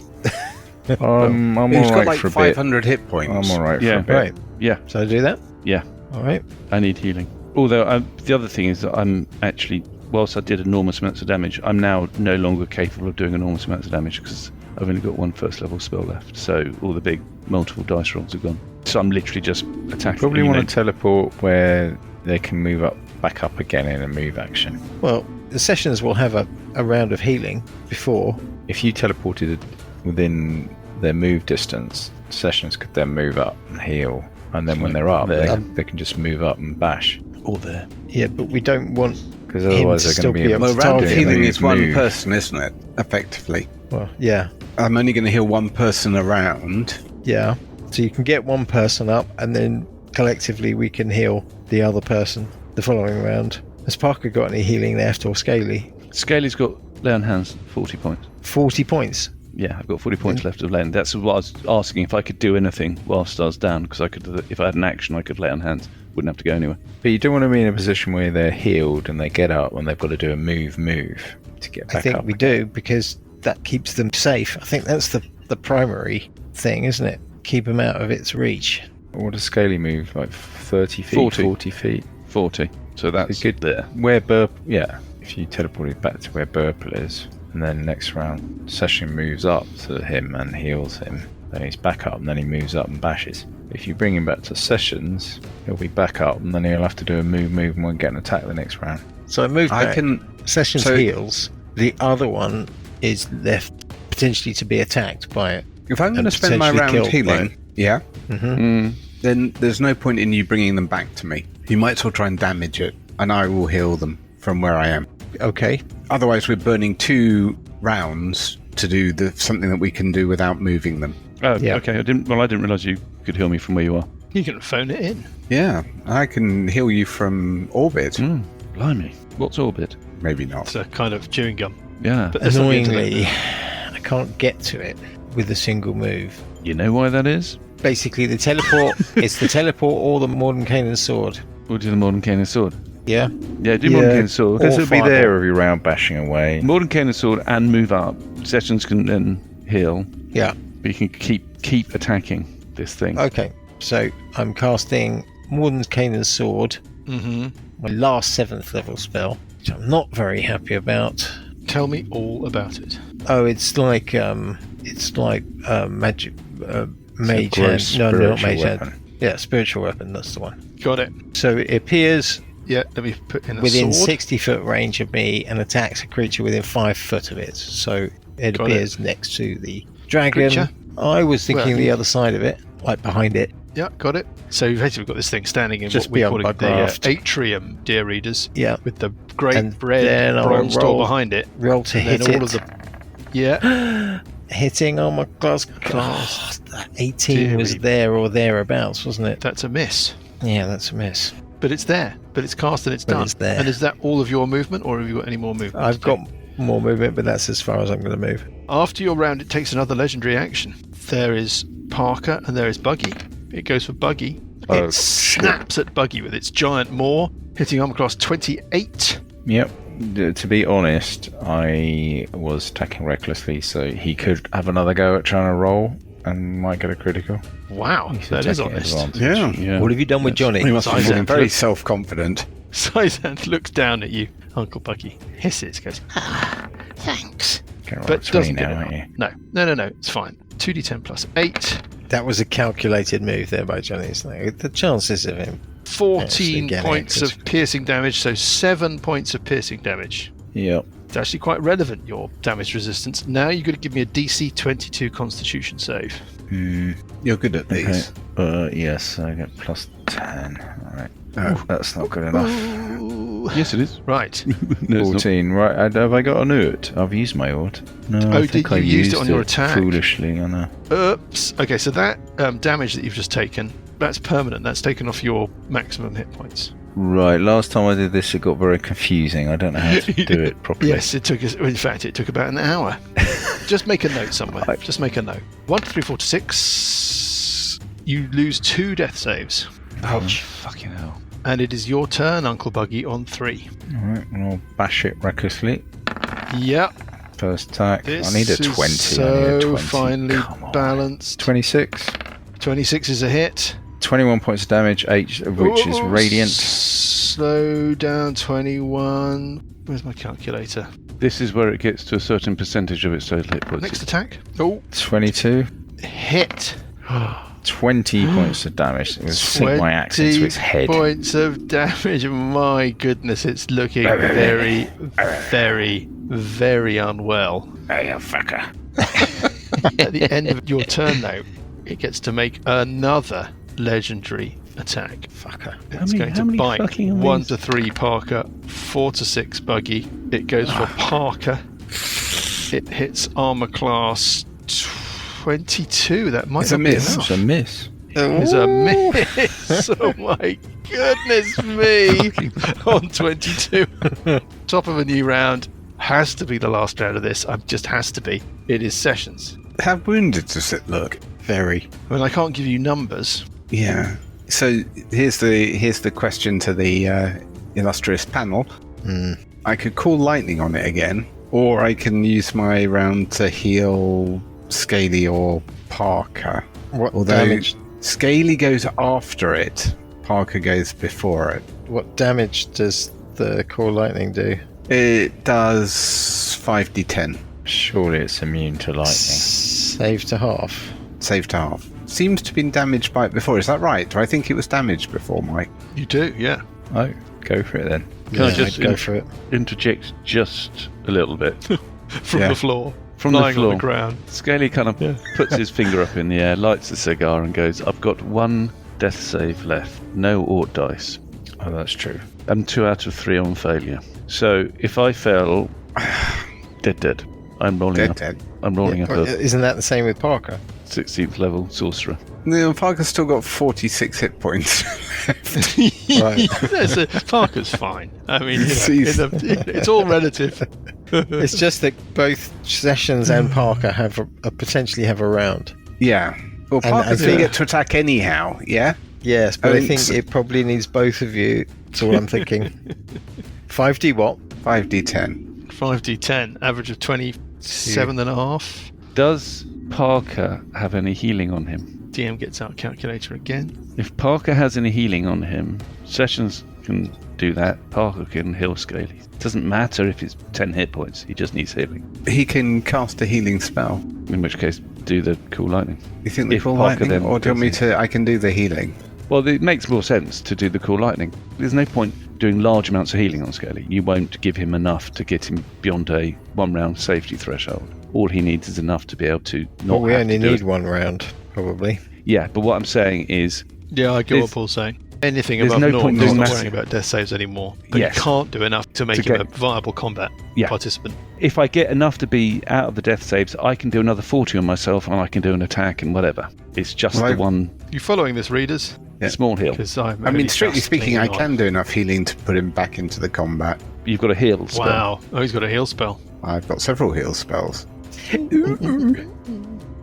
I'm He's got alright like for a bit. 500 hit points. I'm alright Yeah. for a bit. Right. Yeah, So I do that? yeah. All right. I need healing. Although the other thing is that I'm actually, whilst I did enormous amounts of damage, I'm now no longer capable of doing enormous amounts of damage because I've only got one first level spell left. So all the big multiple dice rolls are gone. So I'm literally just attacking. Probably you want know. to teleport where they can move back up again in a move action. Well, the Sessions will have a round of healing before. If you teleported within their move distance, Sessions could then move up and heal. And then when they're up, they can just move up and bash. Or there. Yeah, but we don't want. Because Him otherwise to they're still going to be be able able Well, to round of target healing move, is one move. person, isn't it? Effectively. Well, yeah. I'm only going to heal one person around. Yeah. So you can get one person up, and then collectively we can heal the other person the following round. Has Parker got any healing left, or Scaly? Scaly's got lay on hands 40 points. 40 points. Yeah, I've got 40 points left of laying. That's what I was asking, if I could do anything whilst I was down, because I could, if I had an action, I could lay on hands. Wouldn't have to go anywhere. But you don't want to be in a position where they're healed and they get up and they've got to do a move to get back I think up. we do, because that keeps them safe. I think that's the primary thing, isn't it? Keep them out of its reach. What does Scaly move? Like 30 feet? 40. feet? 40. So that's good there. Where if you teleported back to where Burple is, and then next round Session moves up to him and heals him, then he's back up and then he moves up and bashes. If you bring him back to Sessions, he'll be back up and then he'll have to do a move and won't get an attack the next round. So I moved back. Sessions so- heals. The other one is left potentially to be attacked by it. If I'm going And to spend my potentially round killed by healing, yeah, then there's no point in you bringing them back to me. You might as well try and damage it, and I will heal them from where I am. Okay. Otherwise, we're burning 2 rounds to do something that we can do without moving them. Oh, Yeah. okay. I didn't realise you could heal me from where you are. You can phone it in. Yeah, I can heal you from orbit. Blimey. What's orbit? Maybe not. It's a kind of chewing gum. Yeah. But let's not get into Annoyingly, I can't get to it with a single move. You know why that is? Basically, the teleport. It's the teleport or the Morden Kanan sword. Or do the Morden Kanan sword? Yeah. Yeah, do Morden Kanan sword. Or Because he'll be fireball. there every round bashing away. Morden Kanan sword and move up. Sessions can then heal. Yeah. But you can keep attacking this thing. Okay. So I'm casting Morden Kanan's sword, Mm-hmm. my last 7th level spell, which I'm not very happy about. Tell me all about it. Oh, it's like magic, mage gross hand. No, not spiritual mage hand. weapon. Yeah, spiritual weapon. That's the one. Got it. So it appears Yeah, let me put in a within sword. 60-foot range of me and attacks a creature within 5 foot of it. So it Got appears next to the dragon. Creature? I was thinking Well, the other side of it, like behind it. Yeah, got it. So you've basically got this thing standing in Just what we're beyond calling the Bugraft. atrium, dear readers. Yeah. With the great And red then I'll bronze door roll- behind it. Roll to And hit then it. all of the... Yeah. Hitting armor class. Class. That 18 was Deary. there or thereabouts, wasn't it? That's a miss. Yeah, that's a miss. But it's there. But it's cast and it's But done. it's there. And is that all of your movement, or have you got any more movement? I've got more movement, but that's as far as I'm going to move. After your round, it takes another legendary action. There is Parker and there is Buggy. It goes for Buggy. Oh, It snaps at Buggy with its giant maw, hitting armor class 28. Yep. To be honest, I was attacking recklessly, so he could have another go at trying to roll and might get a critical. Wow, He's that is attacking at honest. advantage. Yeah. What have you done with Johnny? He must be Xyzanth feeling very looks- self-confident. Xyzanth looks down at you. Uncle Buggy hisses, goes, thanks. Can roll But 20 doesn't get now, it aren't you? out. No, it's fine. 2d10 plus 8. That was a calculated move there by Johnny. It's like, the chances of him 14 getting points it, of piercing damage, so 7 points of piercing damage. Yep. It's actually quite relevant, your damage resistance. Now you've got to give me a DC 22 Constitution save. You're good at Okay. these. Yes, I get plus 10. Alright. Oh. That's not good enough. Yes, it is. Right. No, it's not. 14. Right, have I got an urt? I've used my urt. No, Oh, I think did you I use it used on your attack? Foolishly, I know. Oops. Okay, so that damage that you've just taken, that's permanent. That's taken off your maximum hit points. Right, last time I did this, it got very confusing. I don't know how to do it properly. Yes, it took us. In fact, it took about an hour. Just make a note somewhere. Just make a note. 1, 2, 3, 4, 6. You lose 2 death saves, Ouch. Fucking hell. and it is your turn, Uncle Buggy, on 3. Alright, I'll bash it recklessly. Yep. First attack. This I need a is 20. I need so a 20. finely Come on. balanced. 26. 26 is a hit. 21 points of damage, 8 of which is Ooh, radiant. Slow down, 21. Where's my calculator? This is where it gets to a certain percentage of its total hit points. Next attack. Oh, 22. hit. 20 points of damage. It was sink my axe into its head. Points of damage. My goodness, it's looking very, very, very unwell. Hey, you fucker. At the end of your turn, though, it gets to make another legendary attack. fucker. It's many- going how to many bite. fucking of 1 these? to 3 Parker, 4 to 6 Buggy. It goes for Parker. It hits armor class 22. That might It's a not be miss. enough. It's a miss. It's a miss. Oh my goodness me! On 22. Top of a new round. Has to be the last round of this. Just has to be. It is Sessions. How wounded does it look? Very. I mean, I can't give you numbers. Yeah. So here's the question to the illustrious panel. I could call lightning on it again, or I can use my round to heal Scaly or Parker. What Although damage? Scaly goes after it, Parker goes before it. What damage does the core lightning do? It does 5d10. Surely it's immune to lightning. Save to half. Save to half. Seems to have been damaged by it before. Is that right? Do I think it was damaged before, Mike? You do, yeah. Oh, go for it then. Can I Yeah, just I'd go for it. interject just a little bit? From Yeah. the floor. From the lying floor. on the ground. Scaly kind of puts his finger up in the air, lights a cigar, and goes, I've got 1 death save left. No Ort dice. Oh, that's true. I'm 2 out of 3 on failure. So if I fail, dead. I'm rolling up. Dead. I'm rolling up Well, a isn't that the same with Parker? 16th level sorcerer. No, Parker's still got 46 hit points. Right. Parker's fine. I mean, Jeez. it's all relative. It's just that both Sessions and Parker have potentially have a round. Yeah. Well, And Parker's I going to think- get to attack anyhow, yeah? Yes, but I And think s- it probably needs both of you. That's all I'm thinking. 5d what? 5d10. 5d10, average of 27.5. Does Parker have any healing on him? DM gets out calculator again. If Parker has any healing on him, Sessions can do that. Parker can heal Scaly. It doesn't matter if it's 10 hit points, he just needs healing. He can cast a healing spell. In which case, do the cool lightning. You think the If cool Parker lightning? then Or do you want me does to... I can do the healing. Well, it makes more sense to do the cool lightning. There's no point doing large amounts of healing on Scaly. You won't give him enough to get him beyond a 1 round safety threshold. All he needs is enough to be able to not Well, we have only to do need it. 1 round, probably. Yeah, but what I'm saying is, Yeah, I get what Paul's saying. Anything there's above no naught, point he's doing not massive- worrying about death saves anymore. But Yes. you can't do enough to make To him get- a viable combat Yeah. participant. if I get enough to be out of the death saves, I can do another 40 on myself, and I can do an attack and whatever. It's just Well, the one You following this, readers? Yeah. small heal. Because I mean, strictly speaking, I can do enough healing to put him back into the combat. You've got a heal spell. Wow. Oh, he's got a heal spell. I've got several heal spells.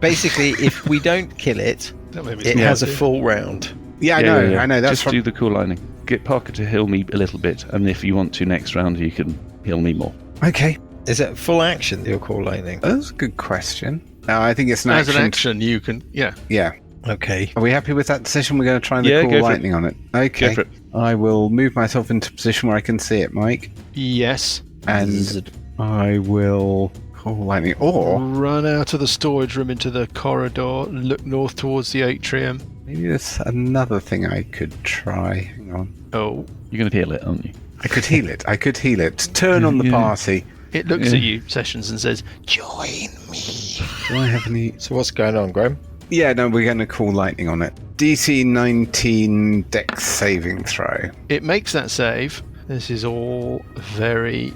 Basically, if we don't kill it, That made me it smile, has a too. full round. Yeah, I know. That's Just do the cool lightning. Get Parker to heal me a little bit, and if you want to next round, you can heal me more. okay. Is it full action, your call lightning? That's a good question. I think it's an As action. an action, you can. Yeah. Yeah. Okay. Are we happy with that decision? We're going to try and Yeah, call go for lightning on it. Okay. Go for it. I will move myself into a position where I can see it, Mike, Yes. and I will call lightning. Or Run out of the storage room into the corridor. Look north towards the atrium. maybe there's another thing I could try. Hang on. Oh. You're going to heal it, aren't you? I could heal it. I could heal it. Turn on the Yeah. party. It looks Yeah. at you, Sessions, and says, "Join me." Do I have any? So what's going on, Graham? Yeah, no, we're going to call lightning on it. DC 19 Dex saving throw. It makes that save. This is all very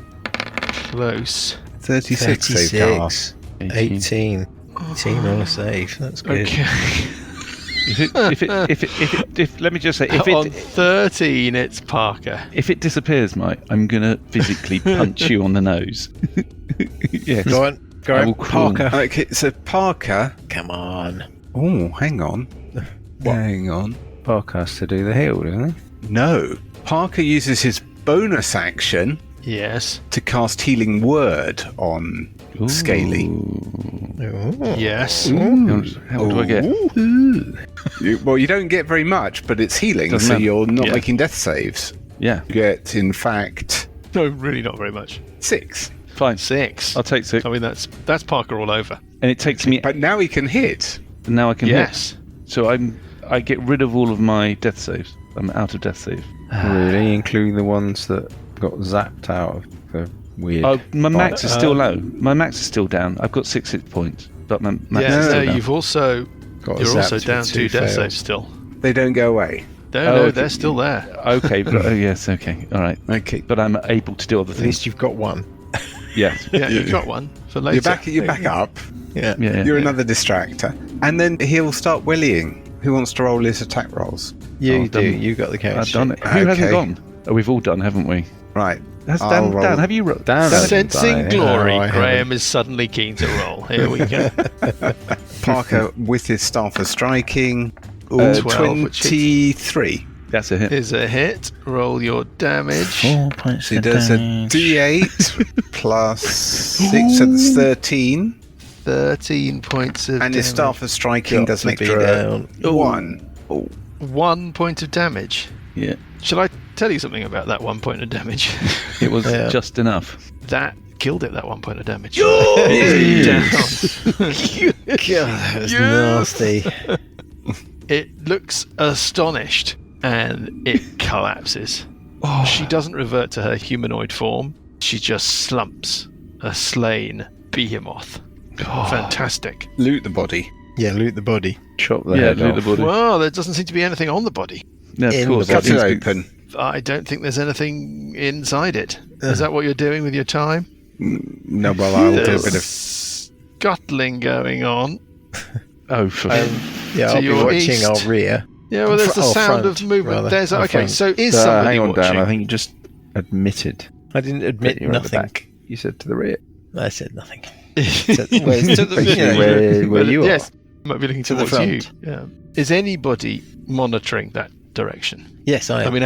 close. 36 save pass. 18. 18 on a save. That's good. Okay. If let me just say, On 13, it's Parker. if it disappears, Mike, I'm going to physically punch you on the nose. Yes. Go on. Go I on. will crawl. Parker. Okay, so Parker. Come on. Oh, hang on. Hang on. Parker has to do the heal, doesn't he? No. Parker uses his bonus action Yes. to cast Healing Word on Scaly. Ooh. Yes. How do I get? Well, you don't get very much, but it's healing, Doesn't so matter. you're not Yeah. making death saves. Yeah, You get, in fact, No, really not very much. 6. fine. 6. I'll take 6. I mean, that's Parker all over. And it takes me. But now he can hit. Now I can Yes. hit. So I get rid of all of my death saves. I'm out of death saves. Really? Including the ones that got zapped out of the weird... Oh, my max is still Uh, low. My max is still down. I've got 6 hit points, but my max Yeah, is no, still down. you're also Zapped down with 2 death fails. saves still. They don't go away. No, Oh, no, okay. they're still there. Okay, but yes, okay, all right. Okay. But I'm able to do other At things. least you've got one. Yes. Yeah, you've got one for later. You're back up. Yeah. Yeah. You're another distractor. And then he'll start willying. Who wants to roll his attack rolls? You I've do. done- You got the character. I've done sheet. it. Who hasn't Okay. gone? Oh, we've all done, haven't we? Right. Has I'll Dan, roll. Dan, have you rolled? Dan hasn't done Sensing anything. glory, No, I Graham is suddenly keen to roll. Here we go. Parker with his staff of striking. 12, which 23. That's a hit. is a hit. Roll your damage. 4 points So he of does a damage. D8 plus 6, so that's 13. 13 points of And his damage. staff of striking Got does to an be extra down. 1. 1 point of damage. Yeah. Shall I tell you something about that 1 point of damage? It was Yeah. just enough. That killed it, that 1 point of damage. God, that was nasty. It looks astonished and it collapses. She doesn't revert to her humanoid form. She just slumps, a slain behemoth. Fantastic. Loot the body. Yeah, loot the body. Chop the Yeah, head loot off. the body. Well, there doesn't seem to be anything on the body. Yeah, of In course. the Cut that it means- open. I don't think there's anything inside it. Is that what you're doing with your time? No, well, I'll do a There's bit of... scuttling going on. Oh, for Yeah, To I'll be your watching east. our rear. Yeah, well, there's the Oh, sound front, of movement. rather. There's Oh, okay. front. So is somebody hang on, watching? Dan. I think you just admitted I didn't that admit you're at the nothing. back. You said to the rear. I said nothing. Well, it's to the, Basically, you know, where Well, you yes, are. might be looking To the towards you. front. Yeah. Is anybody monitoring that direction? Yes, I am. I mean,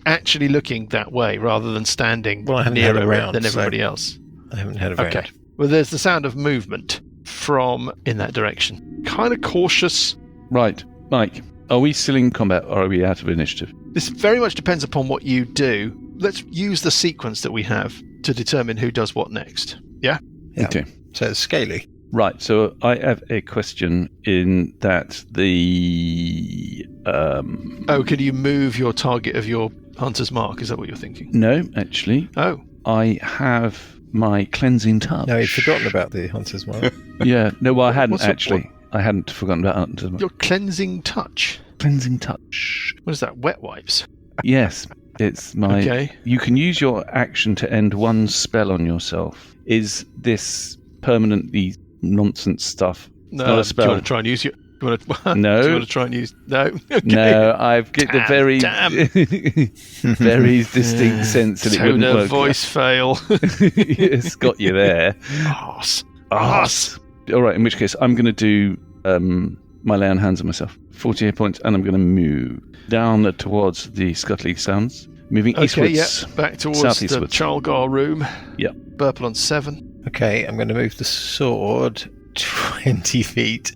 actually looking that way rather than standing Well, I haven't had nearer a round, than so- everybody else. I haven't had a round. Okay. Well, there's the sound of movement from in that direction. Kind of cautious. Right. Mike, are we still in combat or are we out of initiative? This very much depends upon what you do. Let's use the sequence that we have to determine who does what next. Yeah? Yeah. Okay. So it's scaly. Right. So I have a question in that the. Oh, can you move your target of your hunter's mark? Is that what you're thinking? No, actually, Oh. I have my cleansing touch. No, he'd forgotten about the hunter's mark. Yeah. No, well, I hadn't What's the- actually. I hadn't forgotten about Your cleansing touch. cleansing touch. What is that? Wet wipes. Yes, it's my. Okay. You can use your action to end one spell on yourself. Is this permanently nonsense stuff? No, not a do spell. you want to try and use your? Do you want to, No. Do you want to try and use? No. Okay. No, I've got the very, Damn. very distinct sense that it wouldn't Tone of work. voice fail. It's got you there. Arse. Arse. All right, in which case I'm going to do my lay on hands on myself. 40 hit points, and I'm going to move down towards the scuttly sounds. Moving Okay, eastwards. yeah. Back towards Southeastwards. the Chalgar room. Yep. Burple on 7. Okay, I'm going to move the sword 20 feet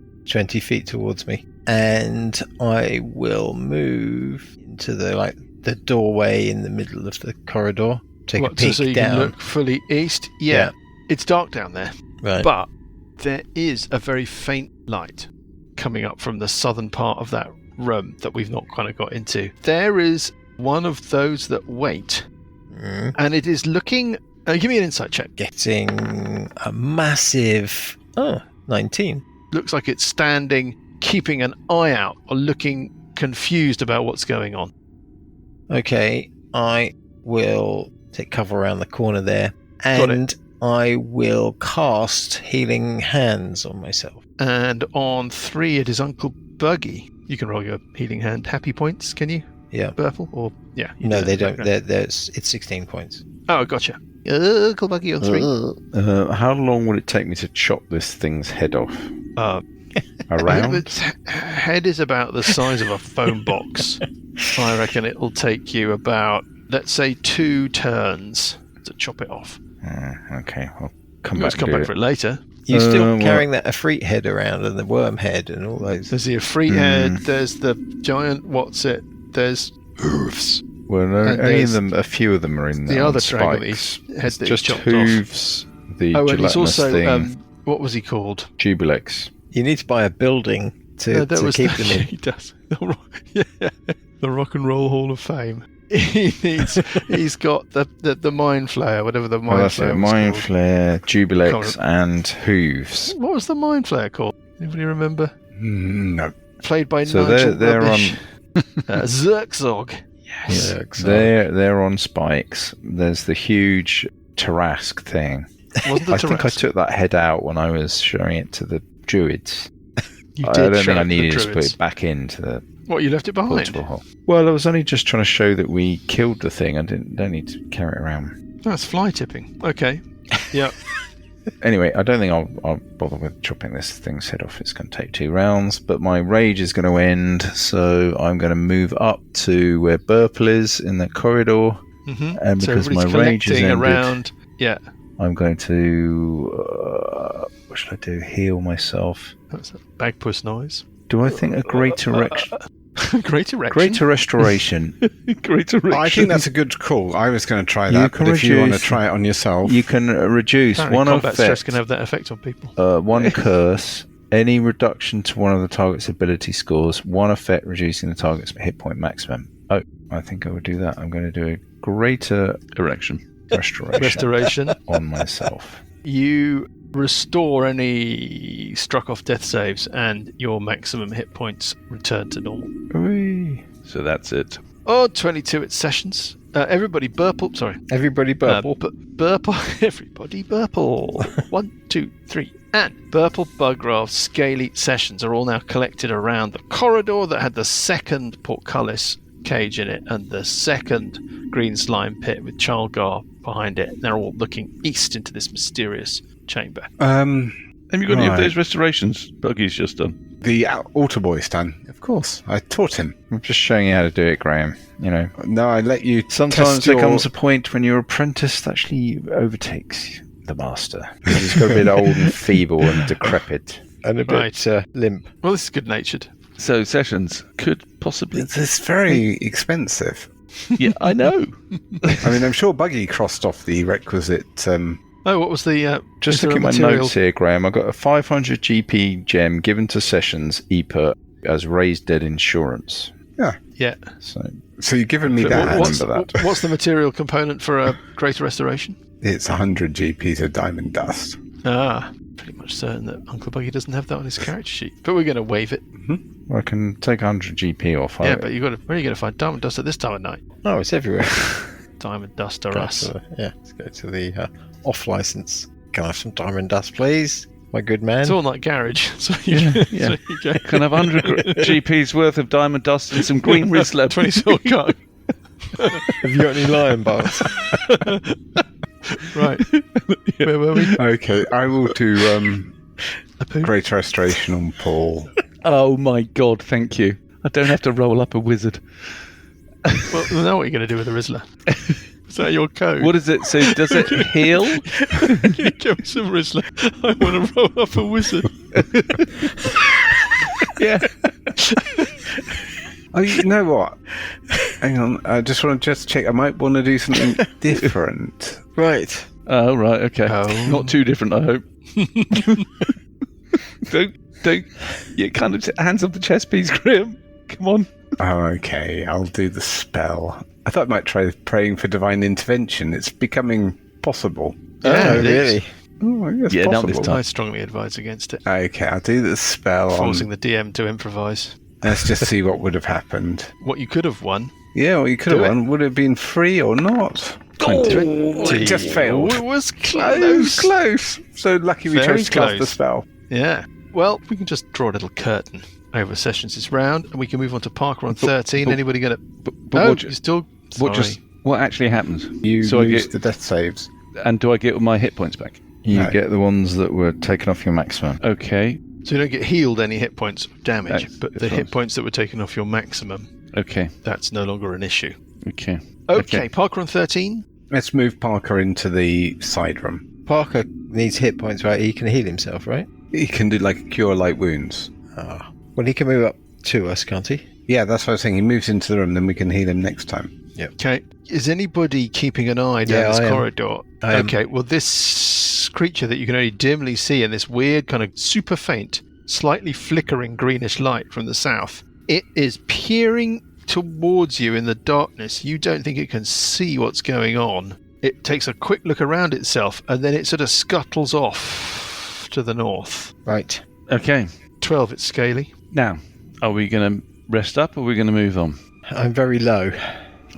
towards me, and I will move into the doorway in the middle of the corridor. Take a peek so you down. can look fully east. Yeah. It's dark down there, Right. but there is a very faint light coming up from the southern part of that room that we've not kind of got into. There is one of those that wait, and it is looking. Give me an insight check. Getting a massive 19. Looks like it's standing, keeping an eye out, or looking confused about what's going on. Okay, I will take cover around the corner there, Got it. and I will cast Healing Hands on myself. And on 3, it is Uncle Buggy. You can roll your healing hand happy points, can you? Yeah. Burple? Or yeah. you No, do they that. don't. It's 16 points. Oh, gotcha. Uncle Buggy on 3. How long would it take me to chop this thing's head off? Around? Its head is about the size of a phone box. I reckon it'll take you about, let's say, 2 turns to chop it off. Okay, I'll You come can always back. come and do back for it later. You're still well- carrying that Efreet head around and the worm head and all those. There's the Efreet head, there's the giant, there's hooves. Well, no, And only there's them. A few of them are in the there. other on dragon that spikes. he's- head It's that he's just chopped off. hooves. The Oh, and he's gelatinous also, thing. what was he called? Jubilex. You need to buy a building to keep them in. He does. The Rock and Roll Hall of Fame. He's got the Mind Flayer, whatever the Oh, Mind that's Flayer it. was Mind called. Flare, Jubilex, Can't and hooves. What was the Mind Flayer called? Anybody remember? No. Played by So Nigel they're Rubbish. Zerkzog. Yes. They're on spikes. There's the huge Tarask thing. Wasn't the I think I Tarask? took that head out when I was showing it to the druids. You I did don't show think I it to the needed to put druids. it back into the What, you left it behind? portable hole. Well, I was only just trying to show that we killed the thing. I don't need to carry it around. That's fly tipping. Okay. Yeah. Anyway, I don't think I'll bother with chopping this thing's head off. It's going to take 2 rounds, but my rage is going to end, so I'm going to move up to where Burple is in the corridor, Mm-hmm. and So because my everybody's rage is collecting ended, around. Yeah. I'm going to what should I do? Heal myself. That's a bagpuss noise. Do I think a great erection? Great erection. Greater restoration. Great erection. I think that's a good call. I was going to try You that, can but if you want to reduce- try it on yourself, You can reduce Apparently one combat stress effect, can have that effect on people. one curse, any reduction to one of the target's ability scores, one effect reducing the target's hit point maximum. Oh, I think I would do that. I'm going to do a greater Erection. restoration Restoration. on myself. You restore any struck off death saves, and your maximum hit points return to normal. Hooray. So that's it. Oh, 22 at sessions. Everybody burple. Sorry. Everybody burple. Burple. Everybody burple. 1, 2, 3. And Burple, Bugraft, Scaly sessions are all now collected around the corridor that had the second portcullis cage in it and the second green slime pit with Chalgar behind it. They're all looking east into this mysterious chamber. Have you got any of Right. those restorations Buggy's just done? the altar boy's done. Of course, I taught him. I'm just showing you how to do it, Graham. You know, No, I let you. sometimes test there your- comes a point when your apprentice actually overtakes the master. He's got a bit old and feeble and decrepit. And a bit limp. Well, this is good natured. So sessions could possibly. It's very expensive. Yeah, I know. I mean, I'm sure Buggy crossed off the requisite. Oh, what was the. Just is there looking a at my material- notes here, Graham. I got a 500 GP gem given to Sessions EPER as raised dead insurance. Yeah. So you've given me So that. what's, remember that. what's the material component for a greater restoration? It's 100 GPs of diamond dust. Pretty much certain that Uncle Buggy doesn't have that on his character sheet. But we're going to waive it. Well, I can take 100 GP off. Yeah, but where are you going to find diamond dust at this time of night? Oh, it's everywhere. Diamond dust or us. Let's go to the off license. Can I have some diamond dust, please? My good man. It's all night garage. So you go. Can I have 100 GP's worth of diamond dust and some green Rizzler? 20 silk coat. Have you got any lion bars? Right. Where were we? Okay, I will do A poo? Greater Restoration on Paul. Oh my god, thank you. I don't have to roll up a wizard. Well, I know what you're going to do with the Rizzler. Is that your code? What is it? So does it heal? You give me some Rizzler. I want to roll up a wizard. Yeah. Oh, you know what? Hang on, I just want to check. I might want to do something different. Right. Oh, right, okay. Oh. Not too different, I hope. Don't. You kind of hands up the chess piece, Graham. Come on. Oh, okay, I'll do the spell. I thought I might try praying for divine intervention. It's becoming possible. Yeah, Oh, it really? is. Oh, I guess Yeah, not possible. this time. I strongly advise against it. Okay, I'll do the spell Forcing on... the DM to improvise. Let's just see what would have happened. What you could have won. Yeah, well, you could have Do it. won. Would it have been free or not? 20. It just failed. It was Close, close. close. So lucky we Very chose to cast the close. spell. Yeah. Well, we can just draw a little curtain over sessions this round, and we can move on to Parker on 13. Anybody going to... But No, what, you still... what actually happens? You So I use get- the death saves. And do I get my hit points back? You No. get the ones that were taken off your maximum. Okay. So you don't get healed any hit points of damage, That's but the different. hit points that were taken off your maximum, Okay. that's no longer an issue. Okay. Okay, Parker on 13. Let's move Parker into the side room. Parker needs hit points, right? He can heal himself, right? He can do like cure light wounds. Ah. Well, he can move up to us, can't he? Yeah, that's what I was saying. He moves into the room, then we can heal him next time. Okay. Is anybody keeping an eye down Yeah, this I am. corridor? I am. Okay, well, this creature that you can only dimly see in this weird, kind of super faint, slightly flickering greenish light from the south, it is peering towards you in the darkness. You don't think it can see what's going on. It takes a quick look around itself, and then it sort of scuttles off to the north. Right. Okay. 12, it's scaly. Now, are we going to rest up or are we going to move on? I'm very low.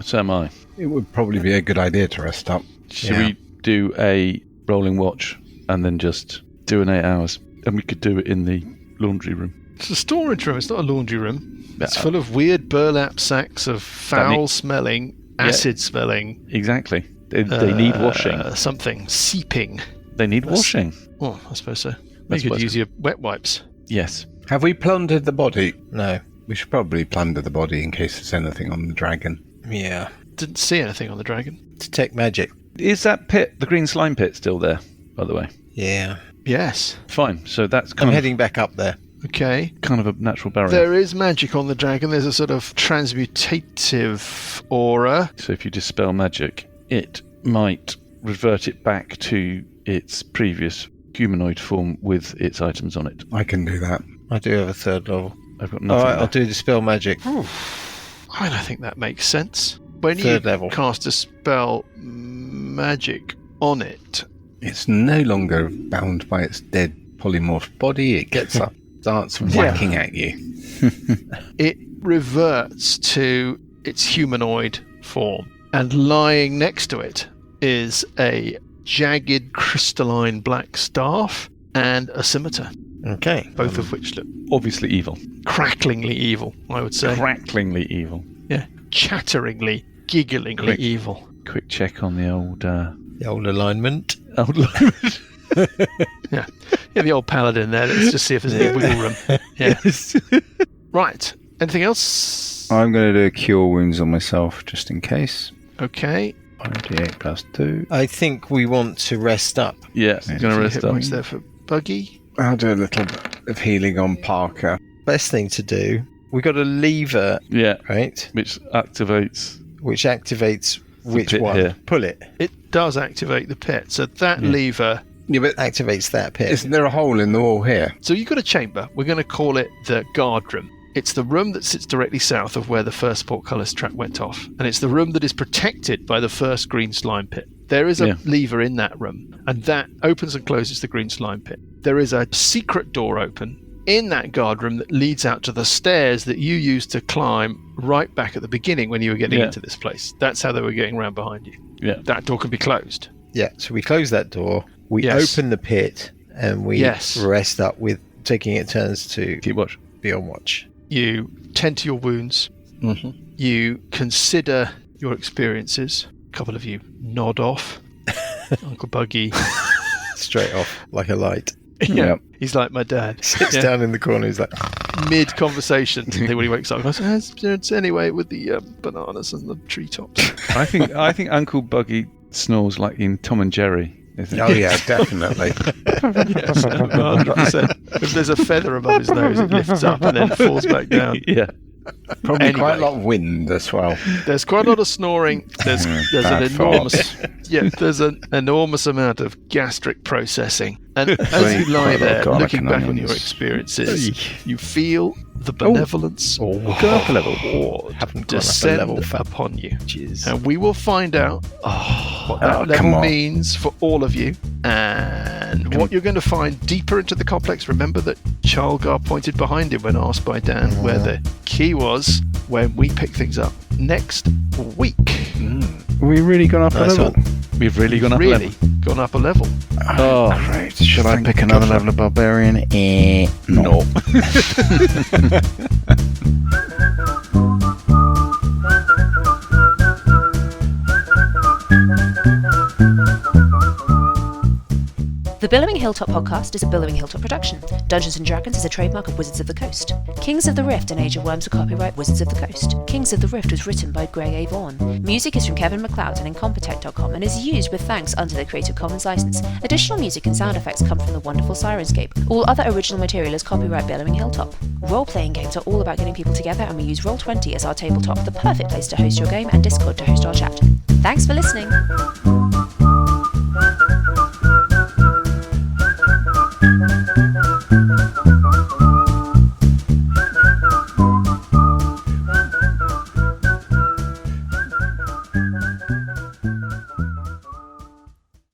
So am I. It would probably be a good idea to rest up. Should Yeah. we do a rolling watch and then just do an 8 hours? And we could do it in the laundry room. It's a storage room, it's not a laundry room. It's Yeah. full of weird burlap sacks of That need- foul-smelling, acid-smelling... Exactly. They need washing. Something seeping. They need washing. Oh, I suppose so. I Maybe you suppose could use your wet wipes. Yes. Have we plundered the body? No. We should probably plunder the body in case there's anything on the dragon. Yeah. Didn't see anything on the dragon. Detect magic. Is that pit, the green slime pit, still there, by the way? Yeah. Yes. Fine. So that's I'm kind of heading back up there. Okay. a natural barrier. There is magic on the dragon. There's a sort of transmutative aura. So if you dispel magic, it might revert it back to its previous humanoid form with its items on it. I can do that. I do have a third level. I've got nothing. Alright, I'll there. do dispel magic. I don't think that makes sense. When Third you level. cast a spell magic on it, It's no longer bound by its dead polymorph body. It gets up, starts whacking at you. it reverts to its humanoid form. And lying next to it is a jagged crystalline black staff and a scimitar, Okay. both of which look Obviously evil. cracklingly evil, I would say. Cracklingly evil. Yeah, chatteringly, gigglingly Quick. evil. Quick check on the old The old alignment. Yeah, the old paladin there. Let's just see if there's any wiggle room. Yeah. Right. Anything else? I'm going to do a cure wounds on myself just in case. Okay. 1d8 plus 2. I think we want to rest up. Yeah, Yeah. gonna Hit rest up. points there for Buggy. I'll do a little bit of healing on Parker. Best thing to do. We got a lever, Yeah, right? which activates. Which activates which pit one? here. Pull it. It does activate the pit. So that Yeah. lever. Yeah, but Activates that pit. isn't there a hole in the wall here? So you've got a chamber. We're going to call it the guard room. It's the room that sits directly south of where the first portcullis trap went off. And it's the room that is protected by the first green slime pit. There is a Yeah. lever in that room, and that opens and closes the green slime pit. There is a secret door open in that guard room that leads out to the stairs that you used to climb right back at the beginning when you were getting Yeah. into this place. That's how they were getting around behind you. Yeah. That door can be closed. Yeah, so we close that door, we Yes. open the pit, and we Yes. rest up with taking it turns to Keep watch. be on watch. You tend to your wounds. Mm-hmm. You consider your experiences. A couple of you nod off. Uncle Buggy. Straight off, like a light. Yep. He's like my dad. Sits Yeah. down in the corner, he's like, Mid-conversation when he wakes up. He goes, it's anyway with the bananas and the treetops. I think Uncle Buggy snores like in Tom and Jerry. Isn't Oh it? yeah, definitely. Yes, 100%. If there's a feather above his nose, it lifts up and then falls back down. Yeah. Probably Anyway. quite a lot of wind as well. There's quite a lot of snoring. There's Bad an enormous there's an enormous amount of gastric processing. And as you lie there looking back on your experiences, you feel the benevolence oh, Go up a level. or haven't gone up a descend level, fam. upon you. Jeez. And we will find out what that come level on. means for all of you and what you're going to find deeper into the complex. Remember that Chalgar pointed behind him when asked by Dan where the key was when we pick things up next week. We really gone up a Nice level? one. We've really gone up a Really level. gone up a level. Oh, Great. Should I pick another level of barbarian? No. The Billowing Hilltop podcast is a Billowing Hilltop production. Dungeons & Dragons is a trademark of Wizards of the Coast. Kings of the Rift and Age of Worms are copyright Wizards of the Coast. Kings of the Rift was written by Greg A. Vaughan. Music is from Kevin MacLeod and Incompetech.com and is used with thanks under the Creative Commons license. Additional music and sound effects come from the wonderful Sirenscape. All other original material is copyright Billowing Hilltop. Role-playing games are all about getting people together, and we use Roll20 as our tabletop, the perfect place to host your game, and Discord to host our chat. Thanks for listening!